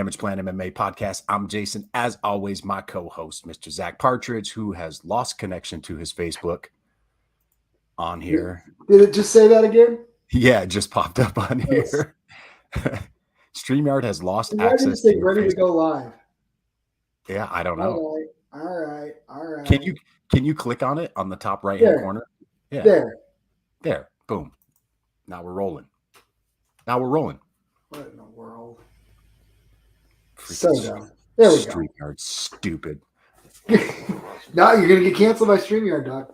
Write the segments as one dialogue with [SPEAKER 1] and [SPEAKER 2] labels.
[SPEAKER 1] Damage Plan MMA podcast. I'm Jason. As always, my co-host, Mr. Zack Partridge, who has lost connection to his Facebook on here.
[SPEAKER 2] Did it just say that again?
[SPEAKER 1] Yeah, it just popped up on here. StreamYard has lost access to your
[SPEAKER 2] ready
[SPEAKER 1] Facebook.
[SPEAKER 2] to go live.
[SPEAKER 1] Yeah, I don't know.
[SPEAKER 2] All right.
[SPEAKER 1] Can you click on it on the top right-hand corner?
[SPEAKER 2] Yeah.
[SPEAKER 1] There. Boom. Now we're rolling.
[SPEAKER 2] What in the world?
[SPEAKER 1] Freaking
[SPEAKER 2] So dumb. There we go.
[SPEAKER 1] StreamYard, stupid.
[SPEAKER 2] Now you're gonna get canceled by StreamYard, Doc.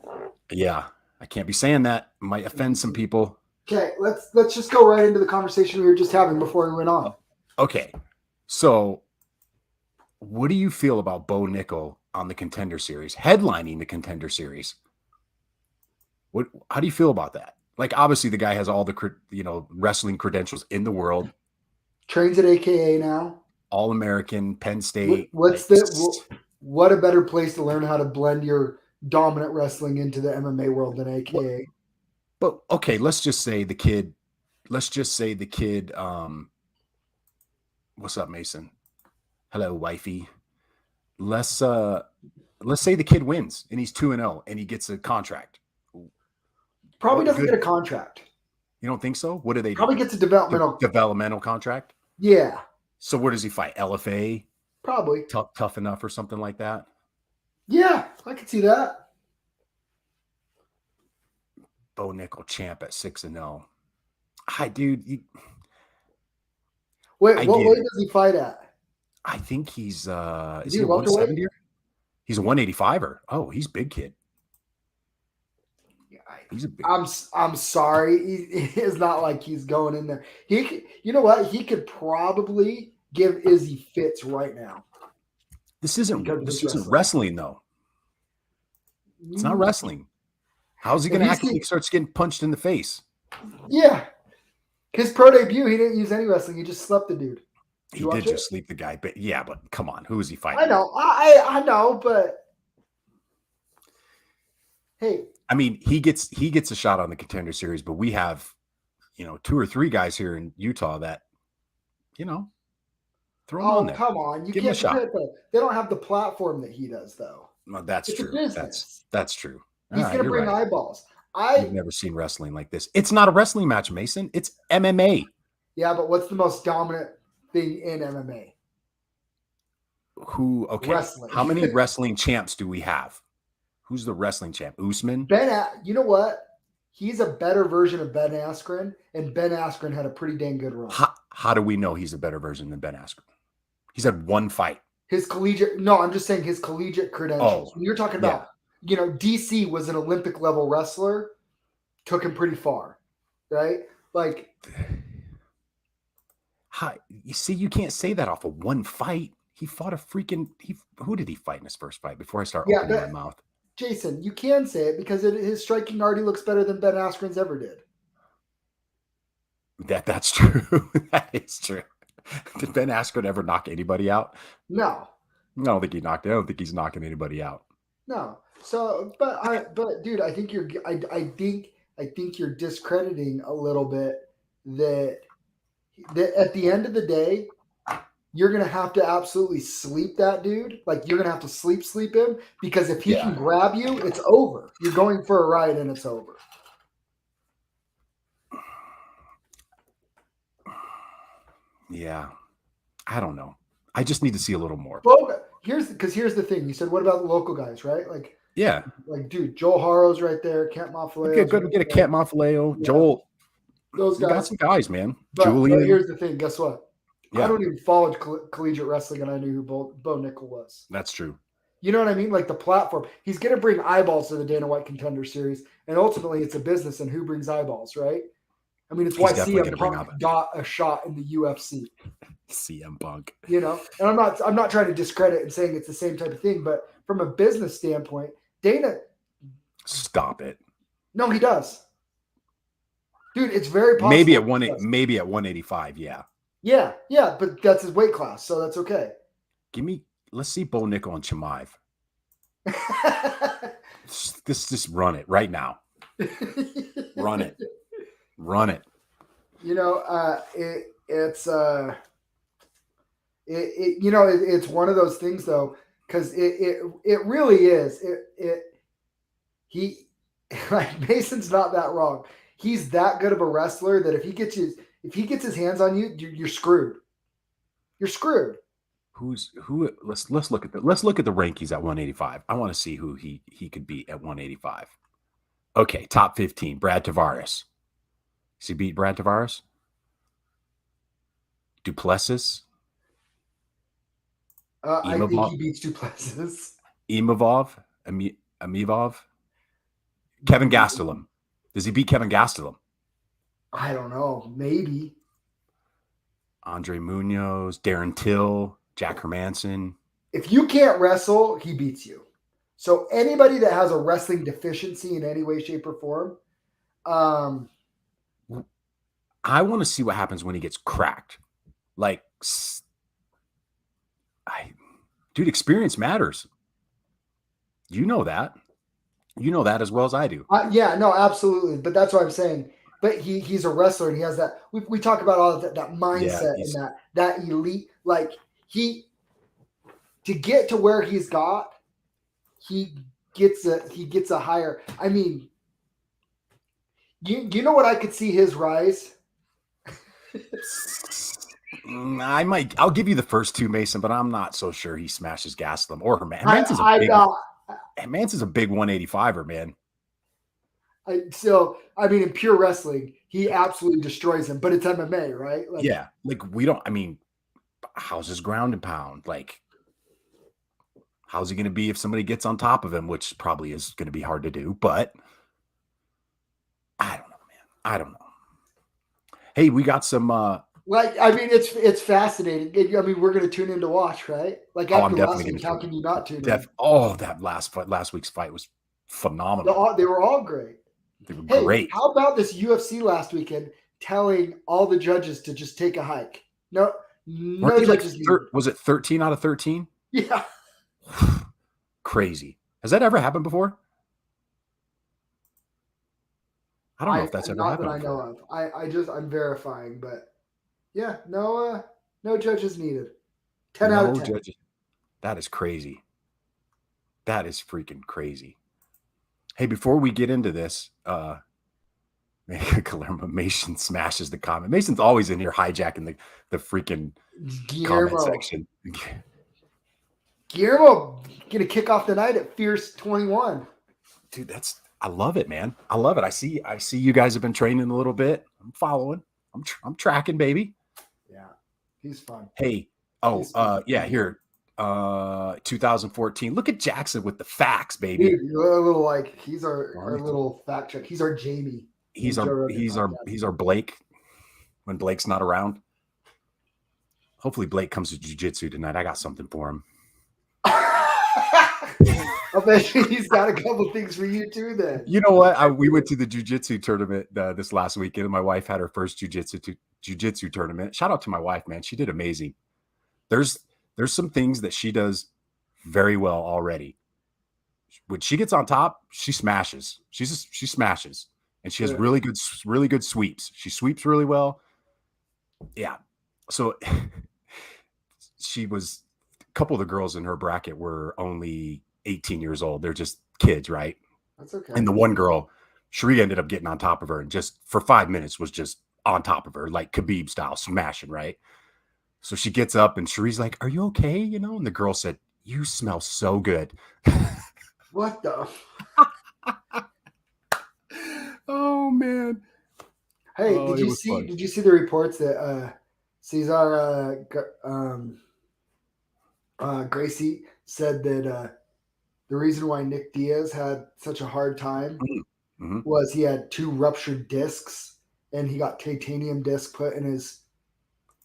[SPEAKER 1] Yeah, I can't be saying that. Might offend some people.
[SPEAKER 2] Okay, let's just go right into the conversation we were just having before we went on.
[SPEAKER 1] Okay, so what do you feel about Bo Nickel on the Contender Series, headlining the Contender Series? How do you feel about that? Like, obviously, the guy has all the wrestling credentials in the world.
[SPEAKER 2] Trains at AKA now.
[SPEAKER 1] All-American, Penn State.
[SPEAKER 2] What a better place to learn how to blend your dominant wrestling into the MMA world than AKA.
[SPEAKER 1] But okay, let's just say the kid. What's up, Mason? Hello, wifey. Let's say the kid wins and he's 2-0 and he gets a contract.
[SPEAKER 2] Probably doesn't get a contract.
[SPEAKER 1] You don't think so? What do they do?
[SPEAKER 2] Probably gets a developmental
[SPEAKER 1] contract.
[SPEAKER 2] Yeah.
[SPEAKER 1] So where does he fight? LFA?
[SPEAKER 2] Probably.
[SPEAKER 1] Tough enough or something like that?
[SPEAKER 2] Yeah, I can see that.
[SPEAKER 1] Bo Nickel champ at 6-0. Hi, dude.
[SPEAKER 2] What weight does he fight at?
[SPEAKER 1] I think he's is he a 170er? He's a 185er. Oh, he's big kid. He's a big.
[SPEAKER 2] I'm sorry. It's not like he's going in there. You know what? He could probably give Izzy fits right now.
[SPEAKER 1] This isn't wrestling though. It's not wrestling. How's he going to act when he starts getting punched in the face?
[SPEAKER 2] Yeah. His pro debut, he didn't use any wrestling. He just slept the dude.
[SPEAKER 1] He did just sleep the guy. But come on. Who is he fighting?
[SPEAKER 2] I know. I know, but hey.
[SPEAKER 1] I mean, he gets a shot on the Contender Series, but we have, 2 or 3 guys here in Utah that, throw him on there.
[SPEAKER 2] Come on. You can't do it, though. They don't have the platform that he does, though.
[SPEAKER 1] No, that's true. That's true.
[SPEAKER 2] He's going to bring eyeballs.
[SPEAKER 1] I've never seen wrestling like this. It's not a wrestling match, Mason. It's MMA.
[SPEAKER 2] Yeah, but what's the most dominant thing in MMA?
[SPEAKER 1] Wrestling. How many wrestling champs do we have? Who's the wrestling champ? Usman?
[SPEAKER 2] You know what? He's a better version of Ben Askren, and Ben Askren had a pretty dang good run.
[SPEAKER 1] How do we know he's a better version than Ben Askren? He's had one fight.
[SPEAKER 2] I'm just saying his collegiate credentials. When you're talking about, DC was an Olympic level wrestler, took him pretty far, right? Like,
[SPEAKER 1] you see, you can't say that off of one fight. He fought who did he fight in his first fight before I start opening my mouth?
[SPEAKER 2] Jason, you can say it because his striking already looks better than Ben Askren's ever did.
[SPEAKER 1] That's true. That is true. Did Ben Askren ever knock anybody out?
[SPEAKER 2] No.
[SPEAKER 1] I don't think he's knocking anybody out.
[SPEAKER 2] No. So, but dude, I think you're discrediting a little bit that at the end of the day, you're going to have to absolutely sleep that dude. Like, you're going to have to sleep him, because if he can grab you, it's over. You're going for a ride and it's over.
[SPEAKER 1] Yeah. I don't know. I just need to see a little more.
[SPEAKER 2] Well, here's the thing. You said, what about the local guys, right? Like,
[SPEAKER 1] yeah.
[SPEAKER 2] Like, dude, Joel Haro's right there. Kent Mafaleo.
[SPEAKER 1] Okay, good to get a Kent Mafaleo. Yeah. Joel.
[SPEAKER 2] Those guys.
[SPEAKER 1] You got some guys, man.
[SPEAKER 2] Juliana. But here's the thing. Guess what?
[SPEAKER 1] Yeah.
[SPEAKER 2] I don't even follow collegiate wrestling, and I knew who Bo Nickel was.
[SPEAKER 1] That's true.
[SPEAKER 2] You know what I mean? Like, the platform. He's going to bring eyeballs to the Dana White Contender Series, and ultimately it's a business, and who brings eyeballs, right? I mean, it's why CM Punk got a shot in the UFC.
[SPEAKER 1] CM Punk.
[SPEAKER 2] And I'm not trying to discredit and saying it's the same type of thing, but from a business standpoint, Dana.
[SPEAKER 1] Stop it.
[SPEAKER 2] No, he does. Dude, it's very possible.
[SPEAKER 1] Maybe at 185, yeah.
[SPEAKER 2] Yeah, but that's his weight class, so that's okay.
[SPEAKER 1] Let's see Bo Nickel and Chimaev. Just run it right now. Run it.
[SPEAKER 2] It's It's one of those things though, because it really is. He like Mason's not that wrong. He's that good of a wrestler that if he gets his hands on you, you're screwed. You're screwed.
[SPEAKER 1] Who? Let's look at the rankings at 185. I want to see who he could beat at 185. Okay, top 15. Brad Tavares. Does he beat Brad Tavares? Duplessis.
[SPEAKER 2] I think he beats Duplessis.
[SPEAKER 1] Imavov. Kevin Gastelum. Does he beat Kevin Gastelum?
[SPEAKER 2] I don't know. Maybe.
[SPEAKER 1] Andre Munoz, Darren Till, Jack Hermanson.
[SPEAKER 2] If you can't wrestle, he beats you. So anybody that has a wrestling deficiency in any way, shape, or form,
[SPEAKER 1] I want to see what happens when he gets cracked. Like, dude, experience matters. You know that. You know that as well as I do.
[SPEAKER 2] Yeah, no, absolutely. But that's what I'm saying. But he's a wrestler and he has that. We talk about all of that mindset and that elite. Like to get to where he's got, he gets a higher. I mean, you know what I could see his rise.
[SPEAKER 1] I'll give you the first two, Mason, but I'm not so sure he smashes Gastelum or Herman. Hermanson's a big 185er, man.
[SPEAKER 2] I mean, in pure wrestling, he absolutely destroys him, but it's MMA, right?
[SPEAKER 1] Like, yeah. Like how's his ground and pound? Like, how's he going to be if somebody gets on top of him, which probably is going to be hard to do, but I don't know, man. I don't know. Hey, we got some,
[SPEAKER 2] it's fascinating. I mean, we're going to tune in to watch, right? Like after last week, how can you not tune in?
[SPEAKER 1] That last week's fight was phenomenal.
[SPEAKER 2] They were all great.
[SPEAKER 1] They were great.
[SPEAKER 2] How about this UFC last weekend telling all the judges to just take a hike? No judges.
[SPEAKER 1] Was it 13 out of 13?
[SPEAKER 2] Yeah.
[SPEAKER 1] Crazy. Has that ever happened before? I don't know if that's ever happened.
[SPEAKER 2] Not that I know of. I'm verifying, but yeah, no judges needed. 10 out of 10. Judges.
[SPEAKER 1] That is crazy. That is freaking crazy. Hey, before we get into this, Mason smashes the comment. Mason's always in here hijacking the freaking comment section.
[SPEAKER 2] Guillermo gonna kick off the night at Fierce 21.
[SPEAKER 1] Dude, I love it, man. I love it. I see you guys have been training a little bit. I'm following. I'm tracking, baby.
[SPEAKER 2] Yeah, he's fun.
[SPEAKER 1] Hey, here. 2014. Look at Jackson with the facts, baby.
[SPEAKER 2] Dude, a little like he's our little fact check. He's our Jamie.
[SPEAKER 1] He's our Blake when Blake's not around. Hopefully Blake comes to jiu-jitsu tonight. I got something for him.
[SPEAKER 2] I bet he's got a couple things for you too then.
[SPEAKER 1] You know what? We went to the jiu-jitsu tournament this last weekend, and my wife had her first jiu-jitsu tournament. Shout out to my wife, man. She did amazing. There's some things that she does very well already. When she gets on top, she smashes. She smashes, and she has really good sweeps. She sweeps really well. Yeah. So a couple of the girls in her bracket were only 18 years old. They're just kids, right?
[SPEAKER 2] That's okay.
[SPEAKER 1] And the one girl, Sheree, ended up getting on top of her and just for 5 minutes was just on top of her, like Khabib style, smashing, right? So she gets up and Sheree's like, "Are you okay?" And the girl said, "You smell so good."
[SPEAKER 2] What the?
[SPEAKER 1] Oh man.
[SPEAKER 2] Hey, did you see the reports that Cesar Gracie said that the reason why Nick Diaz had such a hard time was he had 2 ruptured discs and he got titanium disc put in his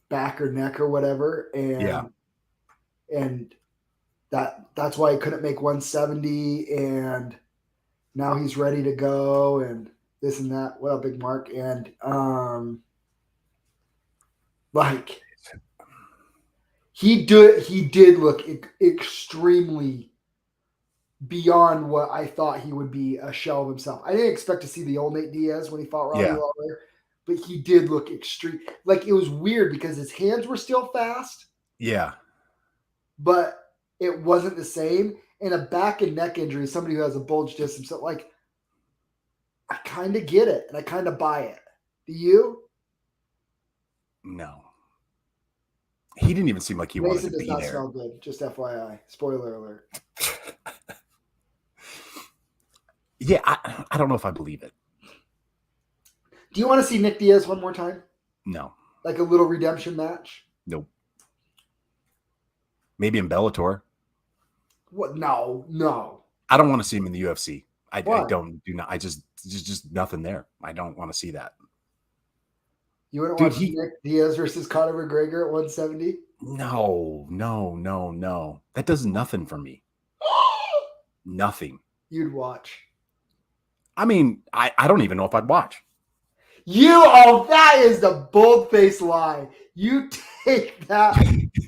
[SPEAKER 2] back or neck or whatever, and that's why he couldn't make 170, and now he's ready to go and this and that. What up, Big Mark? And like he did look extremely beyond what I thought he would be, a shell of himself. I didn't expect to see the old Nate Diaz when he fought Robbie Lawler, but he did look extreme. Like, it was weird because his hands were still fast.
[SPEAKER 1] Yeah.
[SPEAKER 2] but it wasn't the same. And a back and neck injury, somebody who has a bulge disc himself, like, I kind of get it and I kind of buy it. Do you?
[SPEAKER 1] No. He didn't even seem like he wanted
[SPEAKER 2] Mason
[SPEAKER 1] to
[SPEAKER 2] does
[SPEAKER 1] be
[SPEAKER 2] not
[SPEAKER 1] there.
[SPEAKER 2] smell good. Just FYI. Spoiler alert.
[SPEAKER 1] Yeah, I don't know if I believe it.
[SPEAKER 2] Do you want to see Nick Diaz one more time?
[SPEAKER 1] No.
[SPEAKER 2] Like a little redemption match?
[SPEAKER 1] Nope. Maybe in Bellator.
[SPEAKER 2] What? No.
[SPEAKER 1] I don't want to see him in the UFC. I
[SPEAKER 2] Why?
[SPEAKER 1] do not. I just nothing there. I don't want to see that.
[SPEAKER 2] You wouldn't
[SPEAKER 1] Dude,
[SPEAKER 2] watch Nick Diaz versus Conor McGregor at 170?
[SPEAKER 1] No. That does nothing for me. Nothing.
[SPEAKER 2] You'd watch.
[SPEAKER 1] I mean, I don't even know if I'd watch.
[SPEAKER 2] That is the bold-faced lie. You take that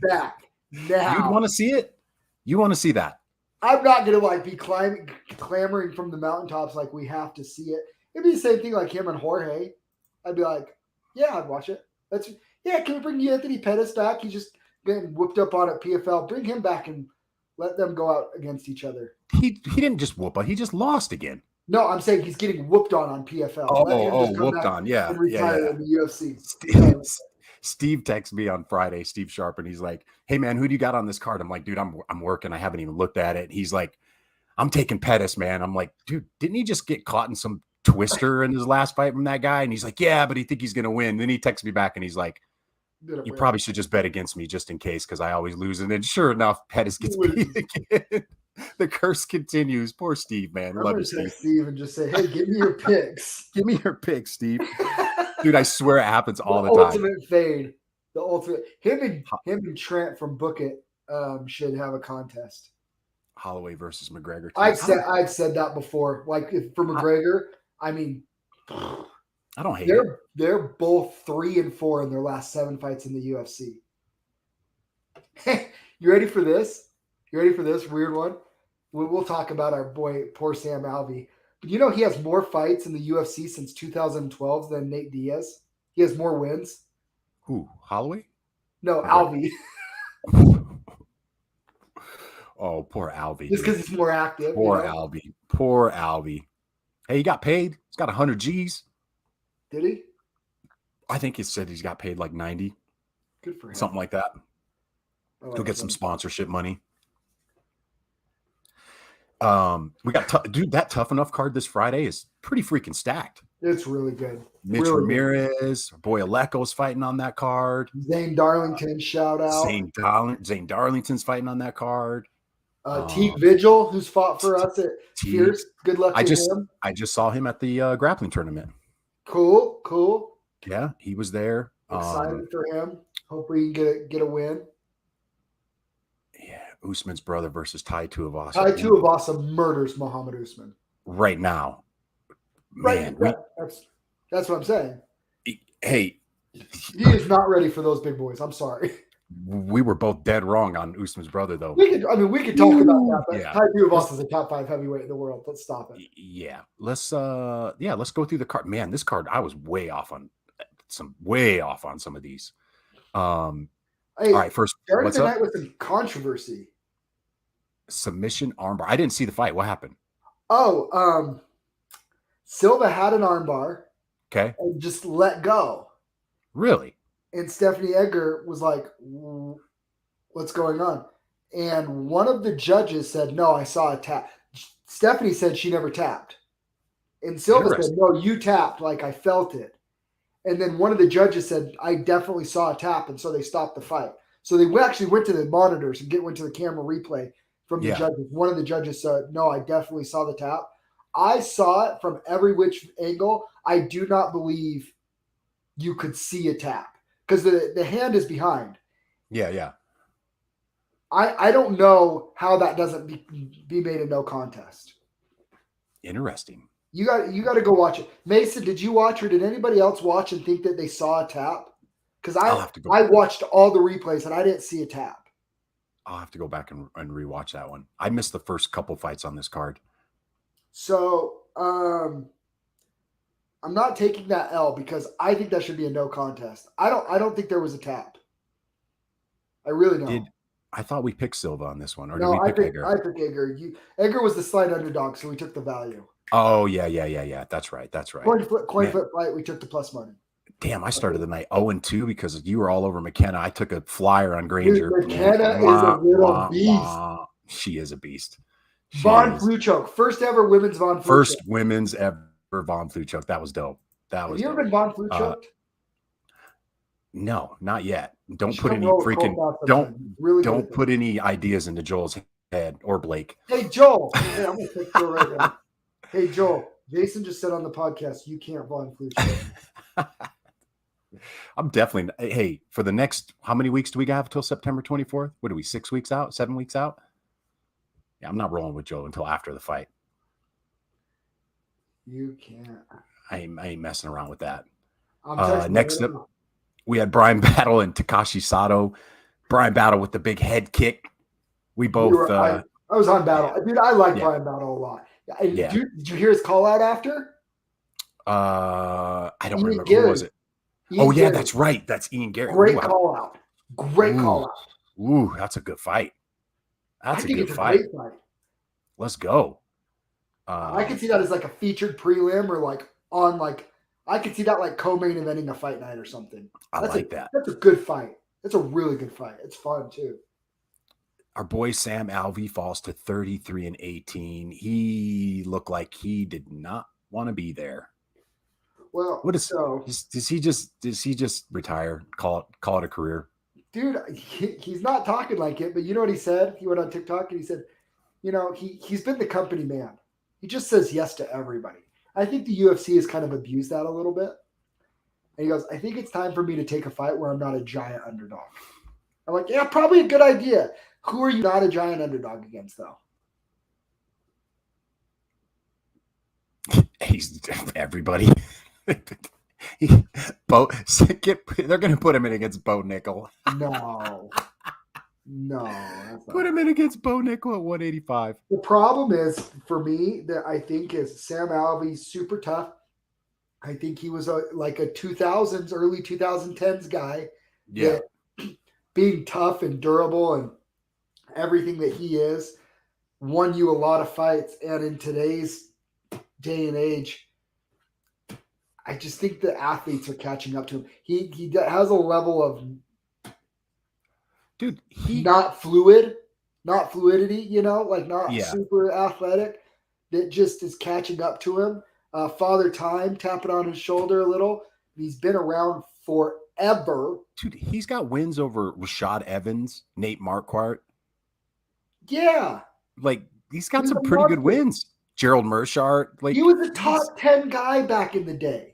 [SPEAKER 2] back now.
[SPEAKER 1] You'd want to see it? You want to see that?
[SPEAKER 2] I'm not going to like be clamoring from the mountaintops like we have to see it. It'd be the same thing like him and Jorge. I'd be like, yeah, I'd watch it. Can we bring Anthony Pettis back? He's just getting whooped up on at PFL. Bring him back and let them go out against each other.
[SPEAKER 1] He didn't just whoop up. He just lost again.
[SPEAKER 2] No, I'm saying he's getting whooped on PFL.
[SPEAKER 1] Whooped on. Yeah.
[SPEAKER 2] And retire in the UFC.
[SPEAKER 1] Steve texts me on Friday, Steve Sharp, and he's like, hey, man, who do you got on this card? I'm like, dude, I'm working. I haven't even looked at it. He's like, I'm taking Pettis, man. I'm like, dude, didn't he just get caught in some twister in his last fight from that guy? And he's like, yeah, but he think he's going to win. Then he texts me back and he's like, you probably should just bet against me just in case because I always lose. And then sure enough, Pettis gets beat again. The curse continues. Poor Steve, man.
[SPEAKER 2] I'm going to text Steve and just say, hey, give me your picks.
[SPEAKER 1] Give me your picks, Steve. Dude, I swear it happens all the
[SPEAKER 2] time.
[SPEAKER 1] Ultimate
[SPEAKER 2] fade. The ultimate. Him and Trent from Book It should have a contest.
[SPEAKER 1] Holloway versus McGregor.
[SPEAKER 2] I've said that before. Like for McGregor, I mean,
[SPEAKER 1] I don't hate it.
[SPEAKER 2] They're both 3-4 in their last 7 fights in the UFC. You ready for this? You ready for this weird one? We'll talk about our boy, poor Sam Alvey. But you know he has more fights in the UFC since 2012 than Nate Diaz? He has more wins.
[SPEAKER 1] Who? Holloway?
[SPEAKER 2] No, Alvey.
[SPEAKER 1] Oh, poor Alvey.
[SPEAKER 2] Just because he's more active.
[SPEAKER 1] Poor Alvey. Poor Alvey. Hey, he got paid. He's got 100 G's.
[SPEAKER 2] Did he?
[SPEAKER 1] I think he said he's got paid like 90.
[SPEAKER 2] Good for him.
[SPEAKER 1] Something like that. He'll get some sponsorship money. We got dude, that Tough Enough card this Friday is pretty freaking stacked.
[SPEAKER 2] It's really good.
[SPEAKER 1] Mitch Ramirez, boy Aleko's fighting on that card.
[SPEAKER 2] Zane Darlington, shout out.
[SPEAKER 1] Zane Darlington's fighting on that card.
[SPEAKER 2] Teague Vigil, who's fought for us at Fierce. Good luck to him.
[SPEAKER 1] I just saw him at the grappling tournament.
[SPEAKER 2] Cool.
[SPEAKER 1] Yeah, he was there.
[SPEAKER 2] Excited for him. Hope we can get a win.
[SPEAKER 1] Yeah, Usman's brother versus Tai Tuivasa.
[SPEAKER 2] Tai Tuivasa murders Muhammad Usman
[SPEAKER 1] right now.
[SPEAKER 2] Man, that's what I'm saying.
[SPEAKER 1] Hey,
[SPEAKER 2] he is not ready for those big boys. I'm sorry.
[SPEAKER 1] We were both dead wrong on Usman's brother, though.
[SPEAKER 2] We could talk about that, but Tai Tuivasa is a top 5 heavyweight in the world. Let's stop it.
[SPEAKER 1] Yeah, let's go through the card. Man, this card I was way off on some of these. All right, first,
[SPEAKER 2] what's up? With some controversy.
[SPEAKER 1] Submission armbar. I didn't see the fight. What happened?
[SPEAKER 2] Oh, Silva had an armbar.
[SPEAKER 1] Okay.
[SPEAKER 2] And just let go.
[SPEAKER 1] Really?
[SPEAKER 2] And Stephanie Edgar was like, what's going on? And one of the judges said, no, I saw a tap. Stephanie said she never tapped. And Silva said, no, you tapped. Like I felt it. And then one of the judges said, I definitely saw a tap. And so they stopped the fight. So they actually went to the monitors and went to the camera replay from the judges. One of the judges said, no, I definitely saw the tap. I saw it from every which angle. I do not believe you could see a tap because the hand is behind.
[SPEAKER 1] Yeah.
[SPEAKER 2] I don't know how that doesn't be made a no contest.
[SPEAKER 1] Interesting.
[SPEAKER 2] You got to go watch it. Mason, did you watch or did anybody else watch and think that they saw a tap? Because I watched all the replays and I didn't see a tap.
[SPEAKER 1] I'll have to go back and rewatch that one. I missed the first couple fights on this card.
[SPEAKER 2] So I'm not taking that L because I think that should be a no contest. I don't think there was a tap. I really don't.
[SPEAKER 1] I thought we picked Silva on this one, or did
[SPEAKER 2] No,
[SPEAKER 1] we pick Edgar?
[SPEAKER 2] I picked Edgar. Edgar was the slight underdog, so we took the value.
[SPEAKER 1] Oh yeah. That's right.
[SPEAKER 2] Coin flip fight. We took the plus money.
[SPEAKER 1] Damn, I started the night 0-2 because you were all over McKenna. I took a flyer on Granger.
[SPEAKER 2] Dude, McKenna is a little beast.
[SPEAKER 1] She is a beast.
[SPEAKER 2] Von Fluchoke, first ever women's Von Fluchoke.
[SPEAKER 1] First women's ever Von Fluchoke. That was dope.
[SPEAKER 2] Have you ever been Von Fluchoke?
[SPEAKER 1] No, not yet. Don't put any freaking don't put any ideas into Joel's head or Blake.
[SPEAKER 2] Hey Joel, hey, I'm gonna take Joel right now. Hey Joel, Jason just said on the podcast you can't Von Fluchoke.
[SPEAKER 1] I'm definitely. Hey, for the next, how many weeks do we have till September 24th? What are we, 6 weeks out? 7 weeks out? Yeah, I'm not rolling with Joe until after the fight.
[SPEAKER 2] You can't.
[SPEAKER 1] I ain't messing around with that.
[SPEAKER 2] Next
[SPEAKER 1] up, we had Brian Battle and Takashi Sato. Brian Battle with the big head kick. We both.
[SPEAKER 2] I was on Battle, dude. I like Brian Battle a lot. Did you hear his call out after?
[SPEAKER 1] I don't remember. Who was it? Gary. That's right. That's Ian Gary.
[SPEAKER 2] Great call out. Great call out.
[SPEAKER 1] Ooh, that's a good fight. That's a good fight. Let's go.
[SPEAKER 2] I could see that as like a featured prelim or like on like I could see that like co-main eventing a fight night or something. That's a good fight. That's a really good fight. It's fun too.
[SPEAKER 1] Our boy Sam Alvey falls to 33-18. He looked like he did not want to be there.
[SPEAKER 2] Well,
[SPEAKER 1] what is so? Does he just retire? Call it a career?
[SPEAKER 2] Dude, he's not talking like it. But you know what he said? He went on TikTok and he said, he's been the company man. He just says yes to everybody. I think the UFC has kind of abused that a little bit. And he goes, I think it's time for me to take a fight where I'm not a giant underdog. I'm like, yeah, probably a good idea. Who are you not a giant underdog against, though?
[SPEAKER 1] He's everybody. They're going to put him in against Bo Nickel.
[SPEAKER 2] No.
[SPEAKER 1] Put him in against Bo Nickel at 185.
[SPEAKER 2] The problem is, for me, that I think is Sam Alvey, super tough. I think he was like a 2000s, early 2010s guy.
[SPEAKER 1] Yeah.
[SPEAKER 2] Being tough and durable and everything that he is, won you a lot of fights. And in today's day and age, I just think the athletes are catching up to him. He has a level of not fluidity, super athletic, that just is catching up to him. Father Time tapping on his shoulder a little. He's been around forever.
[SPEAKER 1] Dude, he's got wins over Rashad Evans, Nate Marquardt.
[SPEAKER 2] Yeah.
[SPEAKER 1] Like, he's got some pretty good wins. Gerald Mershart. Like,
[SPEAKER 2] he was a top 10 guy back in the day.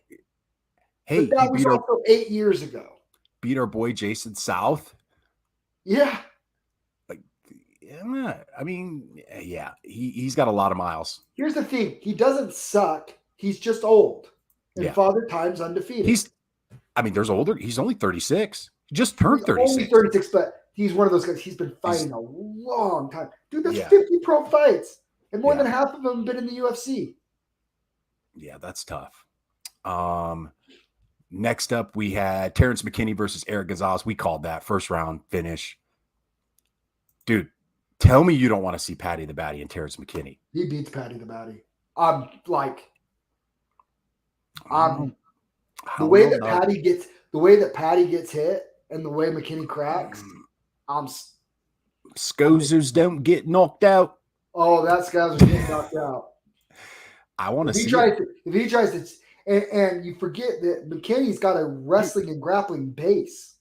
[SPEAKER 1] Hey,
[SPEAKER 2] but that was also 8 years ago.
[SPEAKER 1] Beat our boy Jason South.
[SPEAKER 2] Yeah.
[SPEAKER 1] Like, I mean, yeah, he's got a lot of miles.
[SPEAKER 2] Here's the thing. He doesn't suck. He's just old. And Father Time's undefeated. There's older. He's only 36. He just turned 36. Only 36, but he's one of those guys. He's been fighting a long time. Dude, there's 50 pro fights. And more than half of them have been in the UFC.
[SPEAKER 1] Yeah, that's tough. Next up, we had Terence McKinney versus Eric Gonzalez. We called that first round finish. Dude, tell me you don't want to see Patty the Batty and Terence McKinney.
[SPEAKER 2] He beats Patty the Batty. The way that Patty gets hit and the way McKinney cracks,
[SPEAKER 1] Scousers don't get knocked out.
[SPEAKER 2] Oh, that Scousers get knocked out.
[SPEAKER 1] I want to see
[SPEAKER 2] if he tries to. And you forget that McKinney's got a wrestling and grappling base.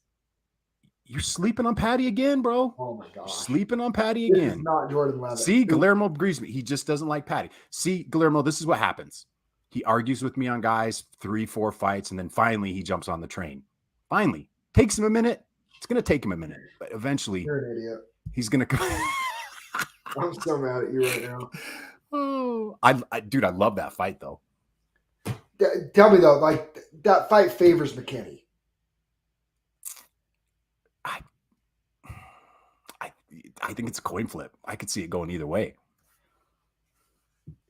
[SPEAKER 1] You're sleeping on Patty again, bro.
[SPEAKER 2] Oh my gosh.
[SPEAKER 1] Sleeping on Patty again.
[SPEAKER 2] This is not Jordan Levitt.
[SPEAKER 1] See, Guillermo agrees with me. He just doesn't like Patty. See, Guillermo, this is what happens. He argues with me on guys 3-4 fights, and then finally he jumps on the train. Finally. Takes him a minute. It's going to take him a minute. But eventually,
[SPEAKER 2] you're an idiot.
[SPEAKER 1] He's going to
[SPEAKER 2] I'm so mad at you right now.
[SPEAKER 1] Oh, dude, I love that fight, though.
[SPEAKER 2] Tell me, though, like, that fight favors McKinney.
[SPEAKER 1] I think it's a coin flip. I could see it going either way.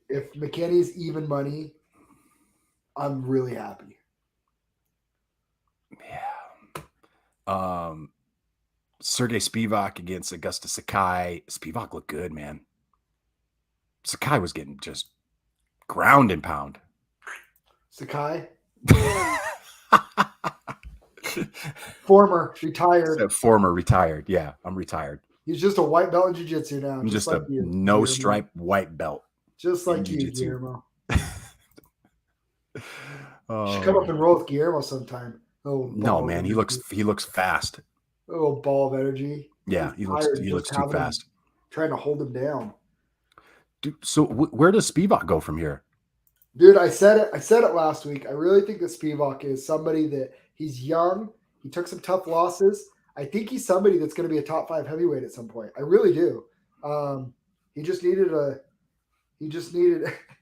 [SPEAKER 2] If McKinney's even money, I'm really happy.
[SPEAKER 1] Yeah. Sergey Spivak against Augusta Sakai. Spivak looked good, man. Sakai was getting just ground and pound.
[SPEAKER 2] Sakai? Former, retired.
[SPEAKER 1] Former, retired. Yeah, I'm retired.
[SPEAKER 2] He's just a white belt in jiu-jitsu now.
[SPEAKER 1] I'm just
[SPEAKER 2] like
[SPEAKER 1] a
[SPEAKER 2] you,
[SPEAKER 1] no
[SPEAKER 2] Guillermo.
[SPEAKER 1] stripe white belt.
[SPEAKER 2] Just like you, Guillermo.
[SPEAKER 1] Oh.
[SPEAKER 2] Should come up and roll with Guillermo sometime.
[SPEAKER 1] No, man, he looks fast.
[SPEAKER 2] A little ball of energy.
[SPEAKER 1] Yeah, he looks too fast.
[SPEAKER 2] Trying to hold him down.
[SPEAKER 1] Dude, so where does Spivak go from here?
[SPEAKER 2] Dude, I said it last week. I really think that Spivak is somebody that he's young. He took some tough losses. I think he's somebody that's going to be a top 5 heavyweight at some point. I really do. He just needed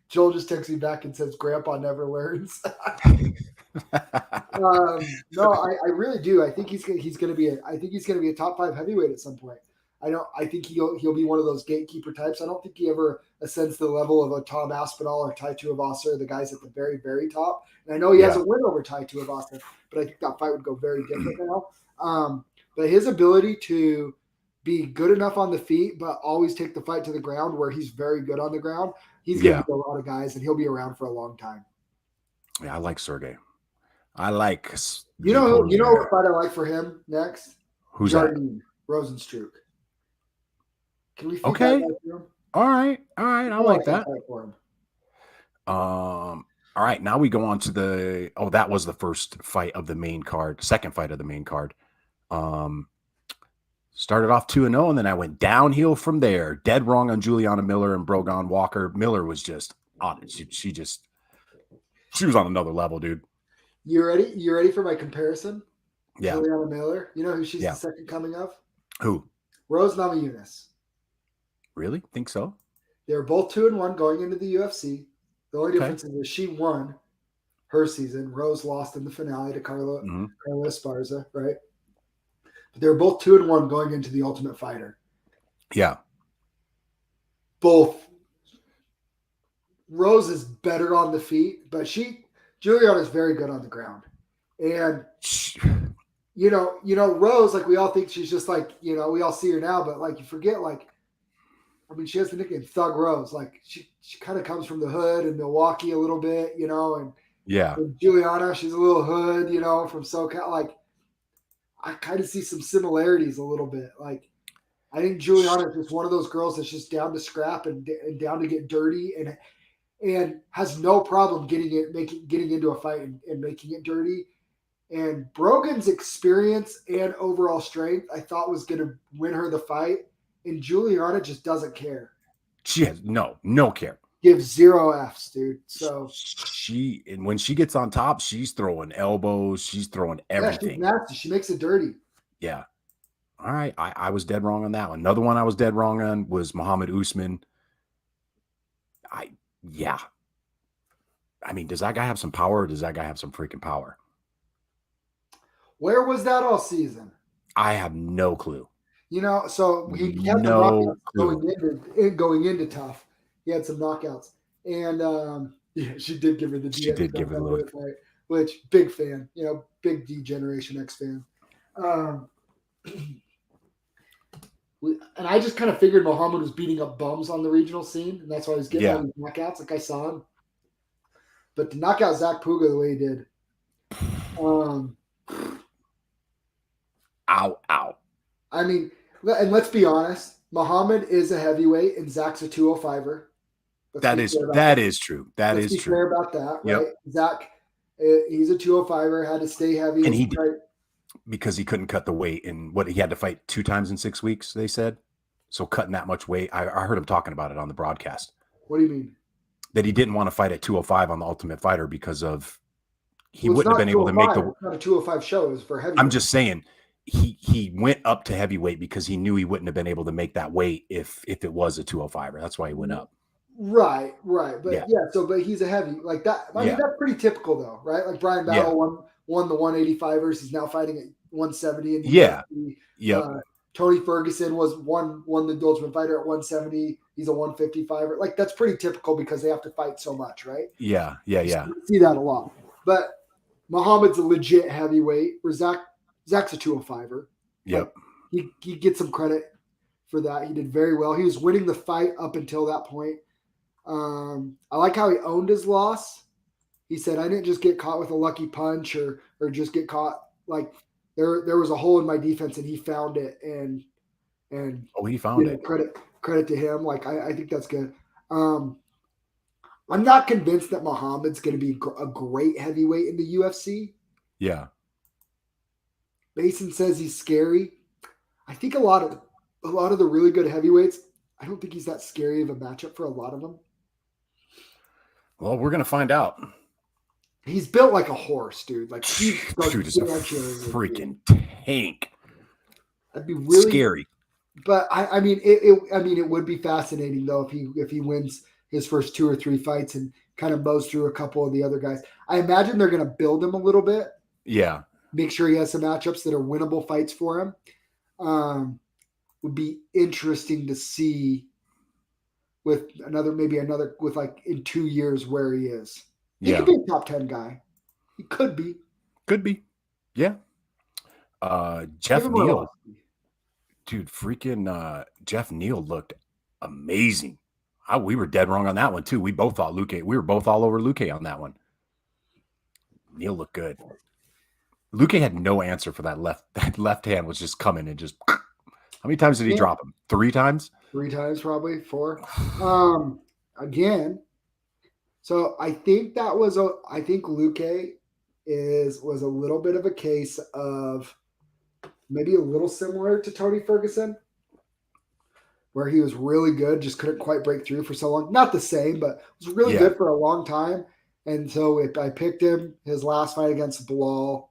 [SPEAKER 2] Joel just texts me back and says, "Grandpa never learns." No, I really do. I think he's going to be a top 5 heavyweight at some point. I think he'll be one of those gatekeeper types. I don't think he ever ascends to the level of a Tom Aspinall or Tai Tuivasa, the guys at the very, very top. And I know he has a win over Tai Tuivasa, but I think that fight would go very different now. But his ability to be good enough on the feet, but always take the fight to the ground where he's very good on the ground, he's going to be a lot of guys, and he'll be around for a long time. Yeah,
[SPEAKER 1] I like Sergey. I like.
[SPEAKER 2] You know what fight I like for him next?
[SPEAKER 1] Who's
[SPEAKER 2] Jardine Rosenstruck. Can we feed
[SPEAKER 1] okay?
[SPEAKER 2] That to him?
[SPEAKER 1] All right. I like that.
[SPEAKER 2] For him.
[SPEAKER 1] All right. Now we go on to that was the first fight of the main card, second fight of the main card. Started off 2-0, and then I went downhill from there. Dead wrong on Juliana Miller and Brogan Walker. Miller was just on it. She was on another level, dude.
[SPEAKER 2] You ready? You ready for my comparison?
[SPEAKER 1] Yeah.
[SPEAKER 2] Juliana Miller. You know who she's the second coming of?
[SPEAKER 1] Who?
[SPEAKER 2] Rose Namajunas.
[SPEAKER 1] Really? Think so?
[SPEAKER 2] They're both 2-1 going into the UFC. The only difference is she won her season. Rose lost in the finale to Carla Esparza, right? But they're both 2-1 going into the Ultimate Fighter.
[SPEAKER 1] Yeah.
[SPEAKER 2] Both. Rose is better on the feet, but Juliana is very good on the ground. And you know, Rose, like, we all think she's just like, we all see her now, but like, you forget, like, I mean, she has the nickname Thug Rose. Like, she kind of comes from the hood in Milwaukee a little bit, and Juliana, she's a little hood, from SoCal. Like, I kind of see some similarities a little bit. Like, I think Juliana is just one of those girls that's just down to scrap and down to get dirty and has no problem getting into a fight and making it dirty. And Brogan's experience and overall strength, I thought, was going to win her the fight. And Juliana just doesn't care.
[SPEAKER 1] She has no care.
[SPEAKER 2] Gives 0 Fs, dude. So
[SPEAKER 1] and when she gets on top, she's throwing elbows. She's throwing everything.
[SPEAKER 2] Yeah, she's nasty. She makes it dirty.
[SPEAKER 1] Yeah. All right. I was dead wrong on that one. Another one I was dead wrong on was Muhammad Usman. I mean, does that guy have some power, or does that guy have some freaking power?
[SPEAKER 2] Where was that all season?
[SPEAKER 1] I have no clue.
[SPEAKER 2] So he had some knockouts going into tough. He had some knockouts, and she did give her the.
[SPEAKER 1] She did give her the look.
[SPEAKER 2] Fight, which, big fan, big D-Generation X fan. And I just kind of figured Muhammad was beating up bums on the regional scene, and that's why he was getting all these knockouts. Like, I saw him, but to knock out Zack Puga the way he did,
[SPEAKER 1] ow.
[SPEAKER 2] I mean, and let's be honest, Muhammad is a heavyweight and Zack's a 205er.
[SPEAKER 1] That is true. That is true.
[SPEAKER 2] Fair about that, right? Zack, he's a 205er, had to stay heavy.
[SPEAKER 1] And he did, because he couldn't cut the weight, and he had to fight 2 times in 6 weeks, they said. So cutting that much weight, I heard him talking about it on the broadcast.
[SPEAKER 2] What do you mean?
[SPEAKER 1] That he didn't want to fight at 205 on the Ultimate Fighter because of he wouldn't have been able to make the.
[SPEAKER 2] It's not a 205 show. It was for heavyweight.
[SPEAKER 1] I'm just saying. He went up to heavyweight because he knew he wouldn't have been able to make that weight if it was a 205er. That's why he went up.
[SPEAKER 2] Right. But but he's a heavy like that. I mean, that's pretty typical though, right? Like Brian Battle won the 185ers. He's now fighting at 170. And Tony Ferguson won the Ultimate Fighter at 170. He's a 155er. Like, that's pretty typical because they have to fight so much, right?
[SPEAKER 1] Yeah.
[SPEAKER 2] So you see that a lot. But Muhammad's a legit heavyweight. Zack's a 205er.
[SPEAKER 1] Yep.
[SPEAKER 2] he gets some credit for that. He did very well. He was winning the fight up until that point. I like how he owned his loss. He said, "I didn't just get caught with a lucky punch or just get caught like there was a hole in my defense, and he found it." And
[SPEAKER 1] he found it.
[SPEAKER 2] Credit to him. Like I think that's good. I'm not convinced that Muhammad's going to be a great heavyweight in the UFC.
[SPEAKER 1] Yeah.
[SPEAKER 2] Mason says he's scary. I think a lot of the really good heavyweights, I don't think he's that scary of a matchup for a lot of them.
[SPEAKER 1] Well, we're gonna find out.
[SPEAKER 2] He's built like a horse, dude. Like he's
[SPEAKER 1] a freaking tank.
[SPEAKER 2] That'd be really
[SPEAKER 1] scary.
[SPEAKER 2] But I mean, it would be fascinating though if he wins his first 2 or 3 fights and kind of mows through a couple of the other guys. I imagine they're going to build him a little bit.
[SPEAKER 1] Yeah.
[SPEAKER 2] Make sure he has some matchups that are winnable fights for him. Would be interesting to see with with like in 2 years where he is. He could be a top 10 guy. He could be.
[SPEAKER 1] Could be. Yeah. Jeff Neal. Dude, freaking Jeff Neal looked amazing. We were dead wrong on that one too. We both thought Luque. We were both all over Luque on that one. Neal looked good. Luque had no answer for that left. That left hand was just coming and just. How many times did he drop him? 3 times?
[SPEAKER 2] 3 times, probably 4. Again. So I think I think Luque was a little bit of a case of maybe a little similar to Tony Ferguson, where he was really good, just couldn't quite break through for so long. Not the same, but was really good for a long time. And so I picked him his last fight against Bilal,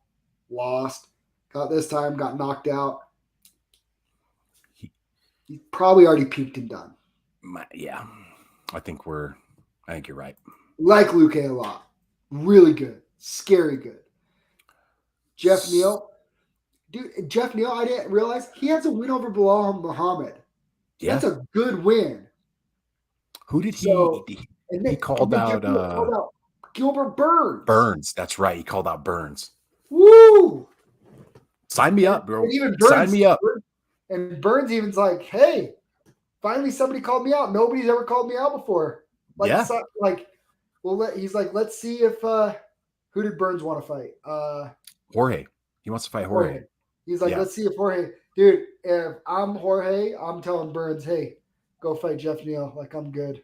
[SPEAKER 2] lost. Got knocked out. He's probably already peaked and done.
[SPEAKER 1] Yeah. I think you're right.
[SPEAKER 2] Like Luque a lot. Really good. Scary good. Jeff Neal. Dude, Jeff Neal, I didn't realize he has a win over Bilal Muhammad. Yeah. That's a good win.
[SPEAKER 1] Who did he called out
[SPEAKER 2] Gilbert Burns.
[SPEAKER 1] Burns, that's right. He called out Burns.
[SPEAKER 2] Woo!
[SPEAKER 1] Sign me up, bro.
[SPEAKER 2] Sign me up. And Burns even's like, hey, finally somebody called me out. Nobody's ever called me out before. He's like, let's see if who did Burns want to fight?
[SPEAKER 1] Jorge. He wants to fight Jorge.
[SPEAKER 2] He's like, let's see if Jorge, dude, if I'm Jorge, I'm telling Burns, hey, go fight Jeff Neal. Like, I'm good.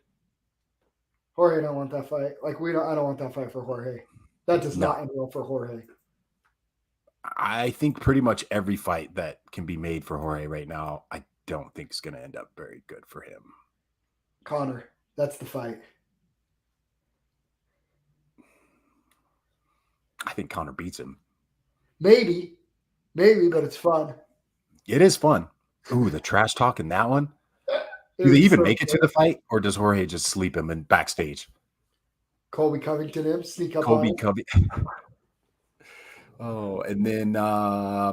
[SPEAKER 2] Jorge don't want that fight. Like, I don't want that fight for Jorge. That does not end well for Jorge.
[SPEAKER 1] I think pretty much every fight that can be made for Jorge right now, I don't think is going to end up very good for him.
[SPEAKER 2] Connor, that's the fight.
[SPEAKER 1] I think Connor beats him.
[SPEAKER 2] Maybe, but it's fun.
[SPEAKER 1] It is fun. Ooh, the trash talk in that one. Do they even make it to the fight, or does Jorge just sleep him in backstage?
[SPEAKER 2] Colby Covington him, sneak up
[SPEAKER 1] Colby Covington. Oh, and then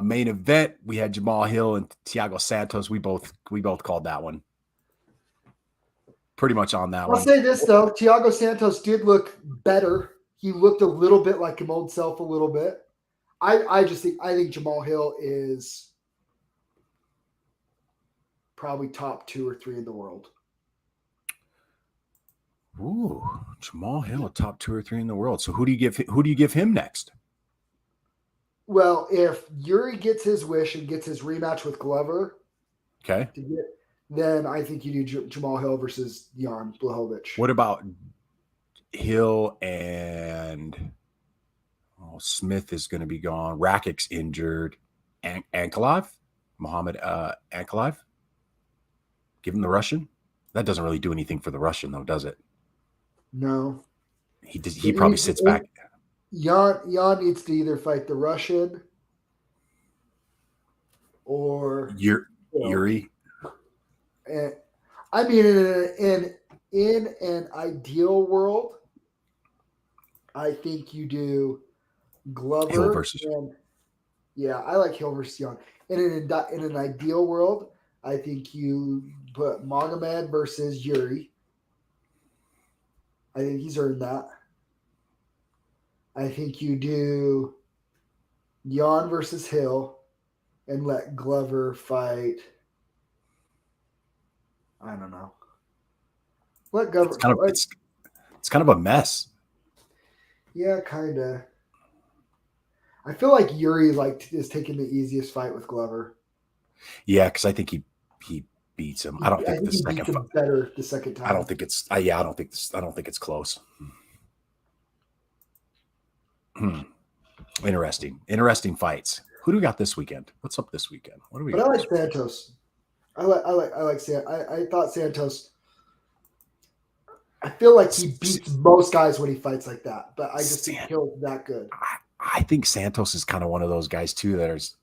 [SPEAKER 1] main event, we had Jamal Hill and Thiago Santos. We both called that one. Pretty much on that one.
[SPEAKER 2] I'll say this though, Thiago Santos did look better. He looked a little bit like his old self a little bit. I think Jamal Hill is probably top 2 or 3 in the world.
[SPEAKER 1] Ooh, Jamal Hill, top 2 or 3 in the world. So who do you give him next?
[SPEAKER 2] Well, if Yuri gets his wish and gets his rematch with Glover,
[SPEAKER 1] okay,
[SPEAKER 2] then I think you do Jamal Hill versus Jan Blachowicz.
[SPEAKER 1] What about Hill and Smith is going to be gone. Rakic's injured. Ankalaev? Muhammad Ankalaev? Give him the Russian? That doesn't really do anything for the Russian, though, does it?
[SPEAKER 2] No.
[SPEAKER 1] He probably sits back.
[SPEAKER 2] Jan needs to either fight the Russian or
[SPEAKER 1] Yuri.
[SPEAKER 2] And I mean, in an ideal world, I think you do Glover
[SPEAKER 1] Hill versus.
[SPEAKER 2] I like Hill versus Jan. In an ideal world, I think you put Magomed versus Yuri. I think he's earned that. I think you do Jan versus Hill, and let Glover fight. I don't know. Let Glover.
[SPEAKER 1] It's kind of a mess.
[SPEAKER 2] Yeah, kind of. I feel like Yuri is taking the easiest fight with Glover.
[SPEAKER 1] Yeah, because I think he beats him. I don't think the
[SPEAKER 2] he
[SPEAKER 1] second
[SPEAKER 2] beats him better the second time.
[SPEAKER 1] I don't think it's. I don't think it's close. Interesting fights. Who do we got this weekend? What's up this weekend? What do we?
[SPEAKER 2] But I like Santos. I like Santos. I thought Santos. I feel like he beats most guys when he fights like that, but I just think Hill's that good.
[SPEAKER 1] I think Santos is kind of one of those guys too that is.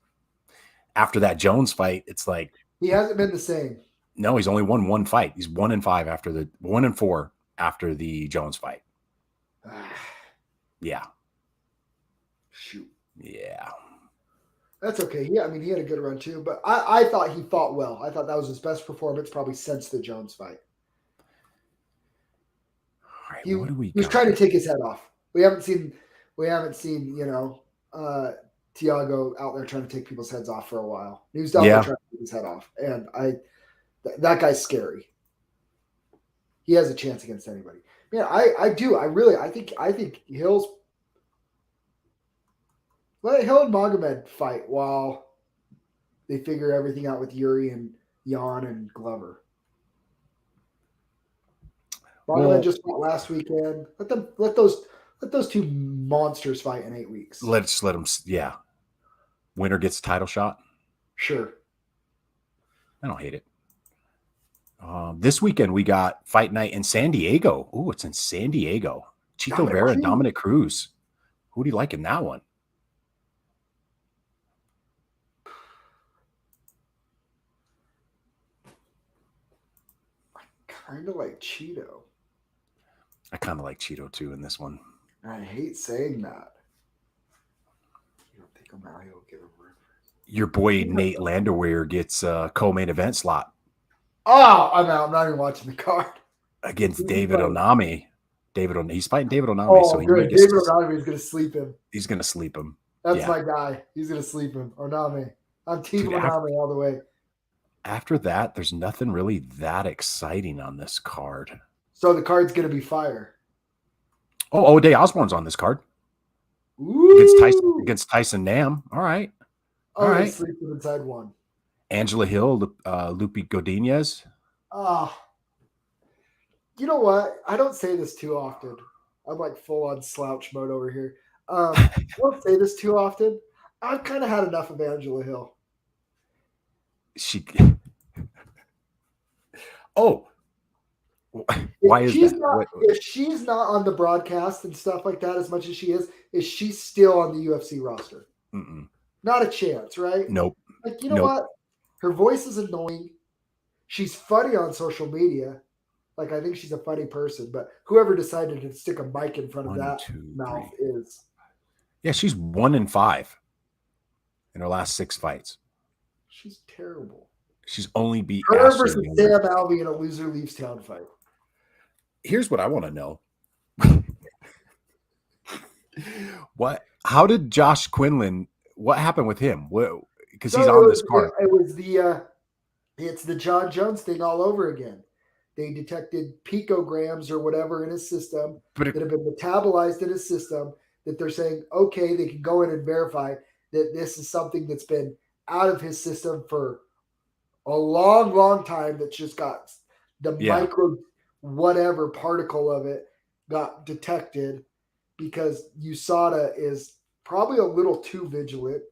[SPEAKER 1] After that Jones fight, it's like
[SPEAKER 2] he hasn't been the same.
[SPEAKER 1] No, he's only won one fight. He's 1-5 after the 1-4 after the Jones fight. Yeah.
[SPEAKER 2] Shoot.
[SPEAKER 1] Yeah.
[SPEAKER 2] That's okay. Yeah, I mean, he had a good run too, but I thought he fought well. I thought that was his best performance probably since the Jones fight.
[SPEAKER 1] All right, what do we
[SPEAKER 2] he was trying to take his head off. We haven't seen, Tiago out there trying to take people's heads off for a while. He was out there trying to take his head off. And that guy's scary. He has a chance against anybody. Man, I think Hill's let Hill and Magomed fight while they figure everything out with Yuri and Jan and Glover. Brogan just fought last weekend. Let those two monsters fight in 8 weeks.
[SPEAKER 1] Let them. Yeah. Winner gets a title shot.
[SPEAKER 2] Sure.
[SPEAKER 1] I don't hate it. This weekend we got fight night in San Diego. Oh, it's in San Diego. Chito Vera and Dominic Cruz. Who do you like in that one?
[SPEAKER 2] I kind of like Chito.
[SPEAKER 1] I kind of like Chito too in this one.
[SPEAKER 2] I hate saying that. You don't think I'm out here to give him room?
[SPEAKER 1] Your boy Nate Landwehr gets a co-main event slot.
[SPEAKER 2] Oh, I'm out. I'm not even watching the card.
[SPEAKER 1] Against David Onami. He's fighting David Onami.
[SPEAKER 2] Oh,
[SPEAKER 1] so
[SPEAKER 2] good. David Onami is going to sleep him.
[SPEAKER 1] He's going to sleep him.
[SPEAKER 2] That's my guy. He's going to sleep him. Onami. I'm team Onami all the way.
[SPEAKER 1] After that, there's nothing really that exciting on this card.
[SPEAKER 2] So the card's going to be fire.
[SPEAKER 1] Oh, O'Day Osborne's on this card. Ooh. Against Tyson Nam. All right.
[SPEAKER 2] All right. Sleeping inside one.
[SPEAKER 1] Angela Hill, Lupi Godinez.
[SPEAKER 2] You know what? I don't say this too often. I'm like full on slouch mode over here. I don't say this too often. I've kind of had enough of Angela Hill.
[SPEAKER 1] Why is that?
[SPEAKER 2] If she's not on the broadcast and stuff like that as much as she is she still on the UFC roster?
[SPEAKER 1] Mm-mm.
[SPEAKER 2] Not a chance, right?
[SPEAKER 1] Nope.
[SPEAKER 2] Like, you know what? Her voice is annoying. She's funny on social media. Like, I think she's a funny person, but whoever decided to stick a mic in front of mouth is.
[SPEAKER 1] Yeah, she's 1-5 in her last 6 fights.
[SPEAKER 2] She's terrible.
[SPEAKER 1] She's only beat
[SPEAKER 2] her versus Sam Alvey in a loser leaves town fight.
[SPEAKER 1] Here's what I want to know. How did Josh Quinlan, what happened with him? Because he's on this card.
[SPEAKER 2] It's the John Jones thing all over again. They detected picograms or whatever in his system that have been metabolized in his system that they're saying, okay, they can go in and verify that this is something that's been out of his system for a long, long time that's just got the micro whatever particle of it got detected because USADA is probably a little too vigilant.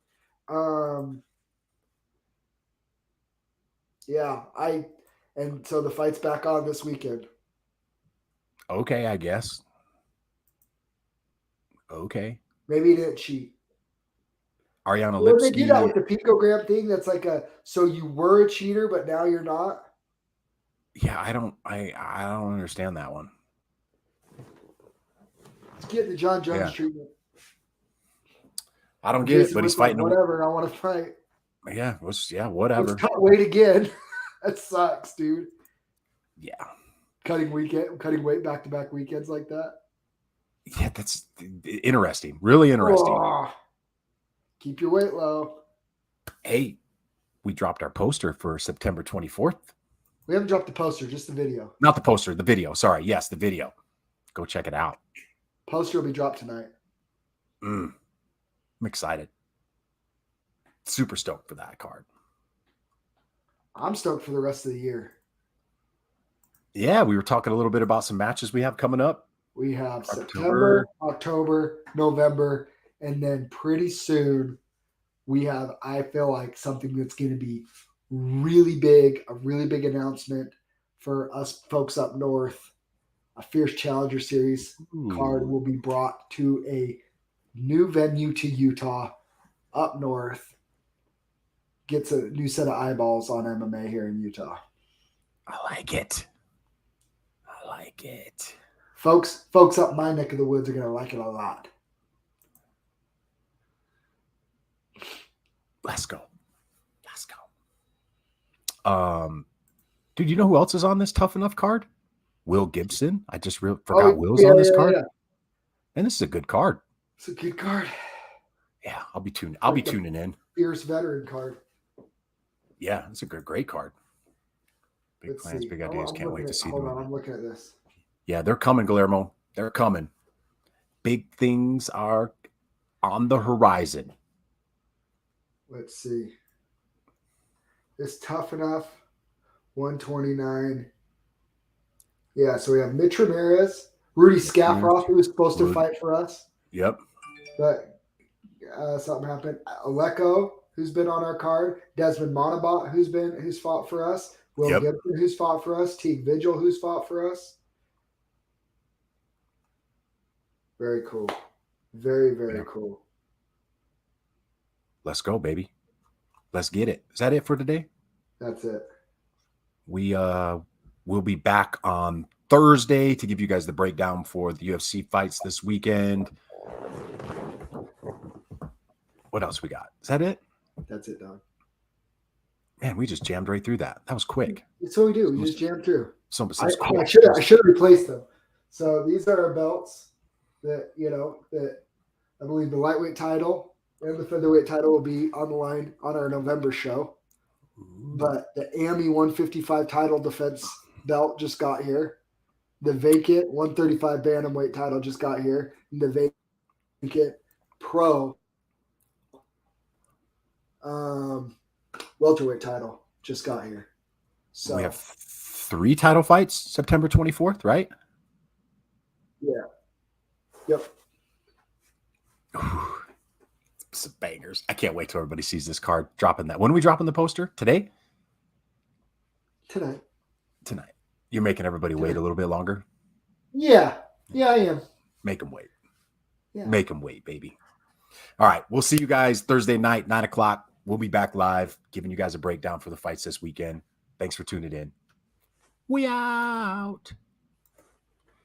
[SPEAKER 2] And so the fight's back on this weekend.
[SPEAKER 1] Okay, I guess. Okay.
[SPEAKER 2] Maybe he didn't cheat.
[SPEAKER 1] Ariana Lipsky.
[SPEAKER 2] They do that with the picogram thing. That's like so you were a cheater, but now you're not.
[SPEAKER 1] Yeah, I don't understand that one.
[SPEAKER 2] Let's get the John Jones treatment.
[SPEAKER 1] I don't get it, but he's fighting.
[SPEAKER 2] Whatever, I want to fight.
[SPEAKER 1] Yeah, whatever.
[SPEAKER 2] Let's cut weight again. That sucks, dude.
[SPEAKER 1] Yeah.
[SPEAKER 2] Cutting weight back-to-back weekends like that.
[SPEAKER 1] Yeah, that's interesting. Really interesting.
[SPEAKER 2] Oh, keep your weight low.
[SPEAKER 1] Hey, we dropped our poster for September 24th.
[SPEAKER 2] We haven't dropped the poster, just the video.
[SPEAKER 1] Not the poster, the video. Sorry. Yes, the video. Go check it out.
[SPEAKER 2] Poster will be dropped tonight.
[SPEAKER 1] I'm excited. Super stoked for that card.
[SPEAKER 2] I'm stoked for the rest of the year.
[SPEAKER 1] Yeah, we were talking a little bit about some matches we have coming up.
[SPEAKER 2] We have September, October, November, and then pretty soon we have, I feel like, something that's going to be really big, a really big announcement for us folks up north. A Fierce Challenger Series card will be brought to a new venue to Utah, up north. Gets a new set of eyeballs on MMA here in Utah.
[SPEAKER 1] I like it. I like it.
[SPEAKER 2] Folks up my neck of the woods are going to like it a lot.
[SPEAKER 1] Let's go. Dude, you know who else is on this Tough Enough card? Will Gibson. I just forgot Will's on this card. Yeah. And this is a good card.
[SPEAKER 2] It's a good card.
[SPEAKER 1] Yeah, I'll be tuning in.
[SPEAKER 2] Fierce veteran card.
[SPEAKER 1] Yeah, it's a great card. Big plans, big ideas. Can't wait to see them.
[SPEAKER 2] I'm looking at this.
[SPEAKER 1] Yeah, they're coming, Guillermo. They're coming. Big things are on the horizon.
[SPEAKER 2] Let's see. It's Tough Enough. 129. Yeah, so we have Mitch Ramirez, Rudy Skaffroth, who was supposed to fight for us.
[SPEAKER 1] Yep.
[SPEAKER 2] But something happened. Aleko, who's been on our card. Desmond Monabot, who's fought for us. Will Gibson, who's fought for us. Teague Vigil, who's fought for us. Very cool. Very, very cool.
[SPEAKER 1] Let's go, baby. Let's get it. Is that it for today?
[SPEAKER 2] That's it.
[SPEAKER 1] We'll be back on Thursday to give you guys the breakdown for the UFC fights this weekend. What else we got? Is that it?
[SPEAKER 2] That's it, Don.
[SPEAKER 1] Man, we just jammed right through that. That was quick.
[SPEAKER 2] That's what we do. We just jammed through.
[SPEAKER 1] Cool.
[SPEAKER 2] I should have replaced them. So these are our belts that I believe the lightweight title and the featherweight title will be on the line on our November show. But the AMI 155 title defense belt just got here. The vacant 135 bantamweight title just got here. And the vacant pro welterweight title just got here. So
[SPEAKER 1] we have 3 title fights September 24th, right?
[SPEAKER 2] Yeah. Yep.
[SPEAKER 1] Some bangers. I can't wait till everybody sees this card dropping that. When are we dropping the poster? Today?
[SPEAKER 2] Tonight.
[SPEAKER 1] You're making everybody wait a little bit longer?
[SPEAKER 2] Yeah, I am.
[SPEAKER 1] Make them wait. Yeah. Make them wait, baby. All right. We'll see you guys Thursday night, 9:00. We'll be back live, giving you guys a breakdown for the fights this weekend. Thanks for tuning in. We out.